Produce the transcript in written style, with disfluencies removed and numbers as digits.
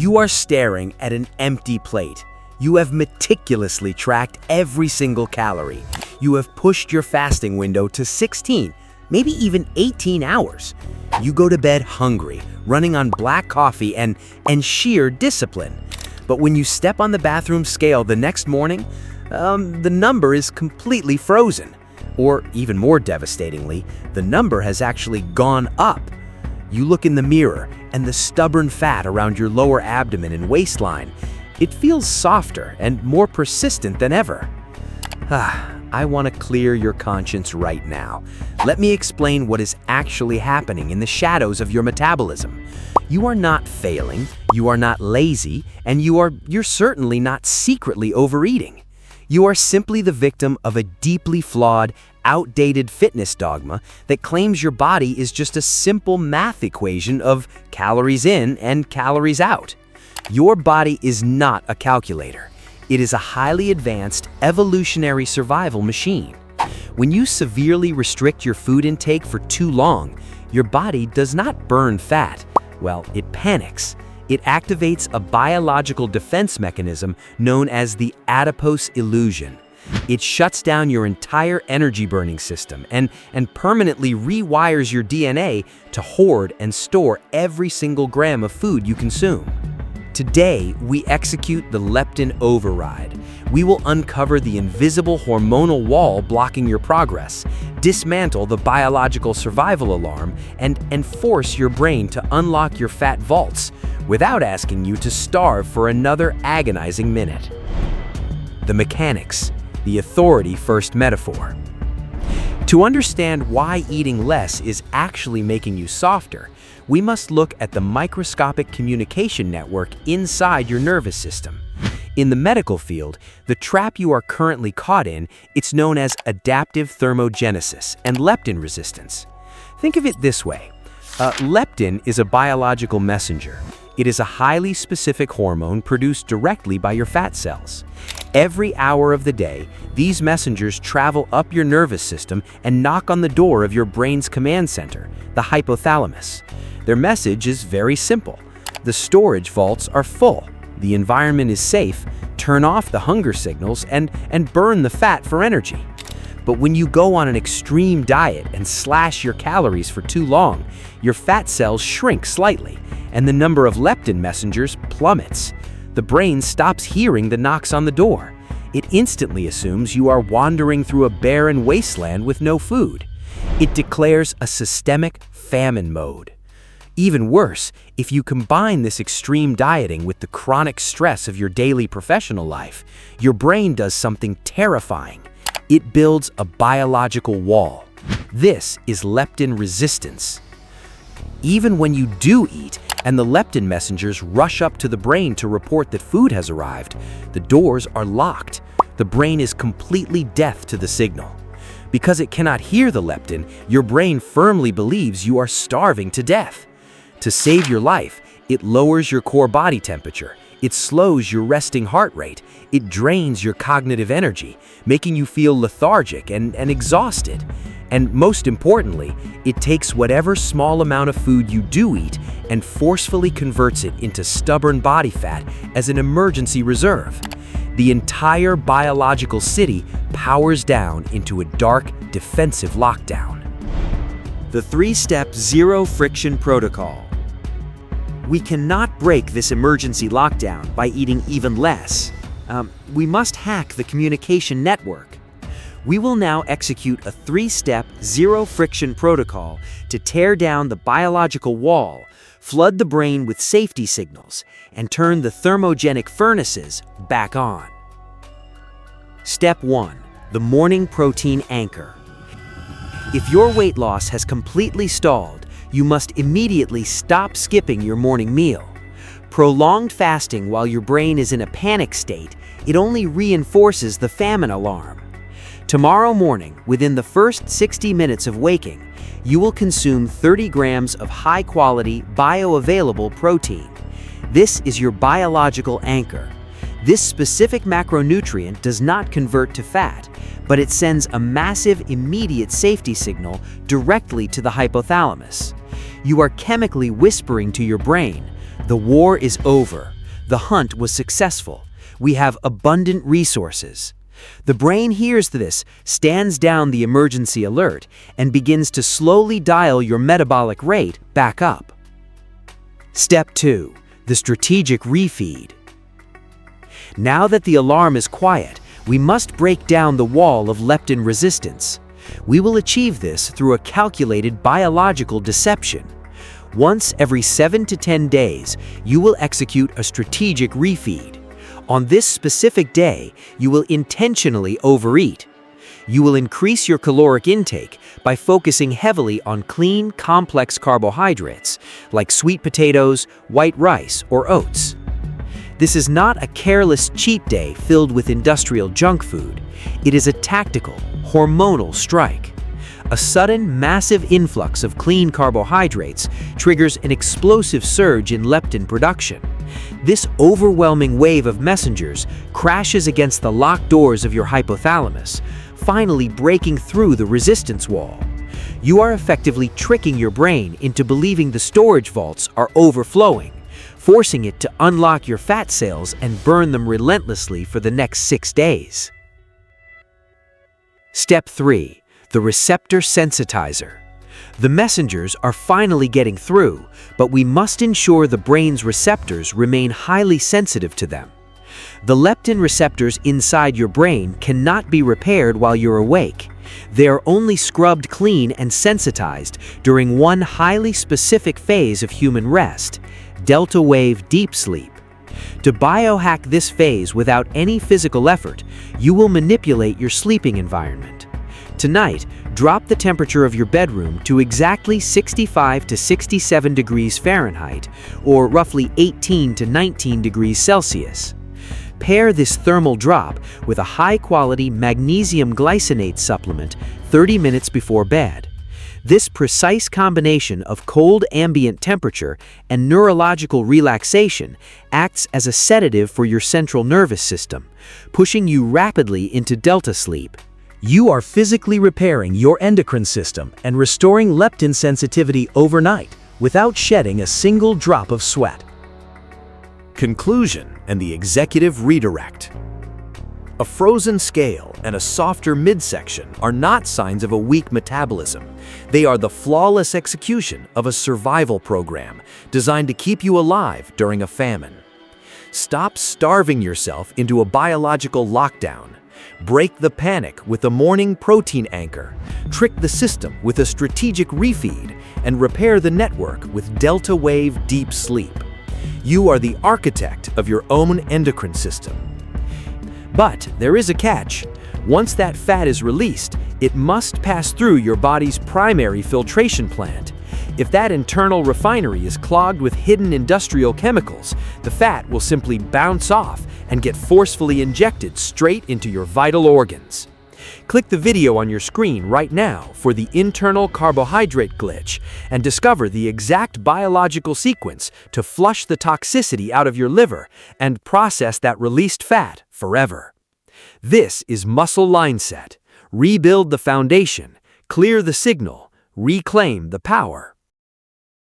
You are staring at an empty plate. You have meticulously tracked every single calorie. You have pushed your fasting window to 16, maybe even 18 hours. You go to bed hungry, running on black coffee and sheer discipline. But when you step on the bathroom scale the next morning, the number is completely frozen. Or even more devastatingly, the number has actually gone up. You look in the mirror, and the stubborn fat around your lower abdomen and waistline, it feels softer and more persistent than ever. I want to clear your conscience right now. Let me explain what is actually happening in the shadows of your metabolism. You are not failing, you are not lazy, and you're certainly not secretly overeating. You are simply the victim of a deeply flawed, outdated fitness dogma that claims your body is just a simple math equation of calories in and calories out. Your body is not a calculator. It is a highly advanced evolutionary survival machine. When you severely restrict your food intake for too long, your body does not burn fat. Well, it panics. It activates a biological defense mechanism known as the Adipose illusion. It shuts down your entire energy-burning system and permanently rewires your DNA to hoard and store every single gram of food you consume. Today, we execute the Leptin Override. We will uncover the invisible hormonal wall blocking your progress, dismantle the biological survival alarm, and force your brain to unlock your fat vaults without asking you to starve for another agonizing minute. The mechanics, the authority-first metaphor. To understand why eating less is actually making you softer, we must look at the microscopic communication network inside your nervous system. In the medical field, the trap you are currently caught in, it's known as adaptive thermogenesis and leptin resistance. Think of it this way. Leptin is a biological messenger. It is a highly specific hormone produced directly by your fat cells. Every hour of the day, these messengers travel up your nervous system and knock on the door of your brain's command center, the hypothalamus. Their message is very simple. The storage vaults are full. The environment is safe. Turn off the hunger signals and burn the fat for energy. But when you go on an extreme diet and slash your calories for too long, your fat cells shrink slightly, and the number of leptin messengers plummets. The brain stops hearing the knocks on the door. It instantly assumes you are wandering through a barren wasteland with no food. It declares a systemic famine mode. Even worse, if you combine this extreme dieting with the chronic stress of your daily professional life, your brain does something terrifying. It builds a biological wall. This is leptin resistance. Even when you do eat, and the leptin messengers rush up to the brain to report that food has arrived, the doors are locked. The brain is completely deaf to the signal. Because it cannot hear the leptin, your brain firmly believes you are starving to death. To save your life, it lowers your core body temperature. It slows your resting heart rate. It drains your cognitive energy, making you feel lethargic and exhausted. And most importantly, it takes whatever small amount of food you do eat and forcefully converts it into stubborn body fat as an emergency reserve. The entire biological city powers down into a dark, defensive lockdown. The 3-step zero-friction protocol. We cannot break this emergency lockdown by eating even less. We must hack the communication network. We will now execute a 3-step zero-friction protocol to tear down the biological wall, flood the brain with safety signals, and turn the thermogenic furnaces back on. Step 1. The morning protein anchor. If your weight loss has completely stalled, you must immediately stop skipping your morning meal. Prolonged fasting while your brain is in a panic state, it only reinforces the famine alarm. Tomorrow morning, within the first 60 minutes of waking, you will consume 30 grams of high-quality, bioavailable protein. This is your biological anchor. This specific macronutrient does not convert to fat, but it sends a massive immediate safety signal directly to the hypothalamus. You are chemically whispering to your brain, The war is over. The hunt was successful. We have abundant resources. The brain hears this, stands down the emergency alert, and begins to slowly dial your metabolic rate back up. Step 2. The Strategic Refeed. Now that the alarm is quiet, we must break down the wall of leptin resistance. We will achieve this through a calculated biological deception. Once every 7 to 10 days, you will execute a strategic refeed. On this specific day, you will intentionally overeat. You will increase your caloric intake by focusing heavily on clean, complex carbohydrates, like sweet potatoes, white rice, or oats. This is not a careless cheat day filled with industrial junk food. It is a tactical, hormonal strike. A sudden, massive influx of clean carbohydrates triggers an explosive surge in leptin production. This overwhelming wave of messengers crashes against the locked doors of your hypothalamus, finally breaking through the resistance wall. You are effectively tricking your brain into believing the storage vaults are overflowing, forcing it to unlock your fat cells and burn them relentlessly for the next 6 days. Step 3. The Receptor Sensitizer. The messengers are finally getting through, but we must ensure the brain's receptors remain highly sensitive to them. The leptin receptors inside your brain cannot be repaired while you're awake. They are only scrubbed clean and sensitized during one highly specific phase of human rest, delta wave deep sleep. To biohack this phase without any physical effort, you will manipulate your sleeping environment. Tonight, drop the temperature of your bedroom to exactly 65 to 67 degrees Fahrenheit, or roughly 18 to 19 degrees Celsius. Pair this thermal drop with a high-quality magnesium glycinate supplement 30 minutes before bed. This precise combination of cold ambient temperature and neurological relaxation acts as a sedative for your central nervous system, pushing you rapidly into delta sleep. You are physically repairing your endocrine system and restoring leptin sensitivity overnight without shedding a single drop of sweat. Conclusion and the executive redirect. A frozen scale and a softer midsection are not signs of a weak metabolism. They are the flawless execution of a survival program designed to keep you alive during a famine. Stop starving yourself into a biological lockdown. Break the panic with a morning protein anchor, trick the system with a strategic refeed, and repair the network with delta wave deep sleep. You are the architect of your own endocrine system. But there is a catch. Once that fat is released, it must pass through your body's primary filtration plant. If that internal refinery is clogged with hidden industrial chemicals, the fat will simply bounce off and get forcefully injected straight into your vital organs. Click the video on your screen right now for the internal carbohydrate glitch and discover the exact biological sequence to flush the toxicity out of your liver and process that released fat forever. This is Muscle Line Set. Rebuild the foundation, clear the signal, reclaim the power.